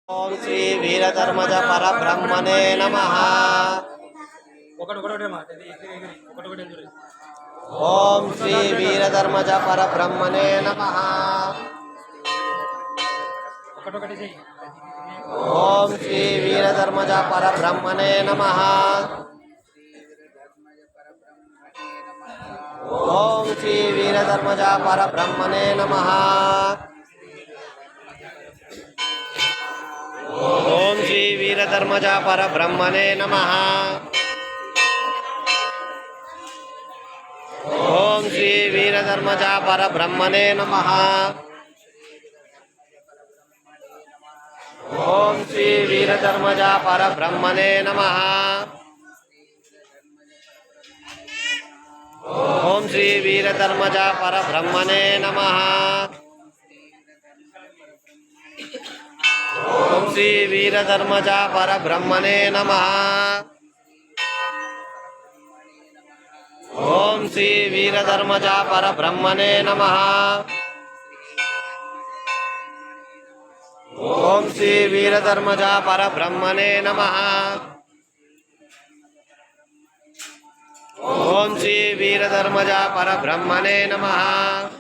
ओम श्री वीरधर्मज परब्रह्मणे नमः। ओम श्री वीरधर्मज परब्रह्मणे नमः। ओम श्री वीरधर्मज परब्रह्मणे नमः। ओम श्री वीरधर्मज परब्रह्मणे नमः। ओम श्री वीरधर्मज परब्रह्मणे नमः। ओम श्री वीरधर्मज परब्रह्मणे नमः। ओम श्री वीरधर्मज परब्रह्मणे नमः। ओम श्री वीरधर्मज परब्रह्मणे नमः। ओम श्री वीरधर्मज परब्रह्मणे नमः। ओम श्री वीरधर्मज परब्रह्मणे नमः। ओम श्री वीरधर्मज परब्रह्मणे नमः। ओम श्री वीरधर्मज परब्रह्मणे नमः।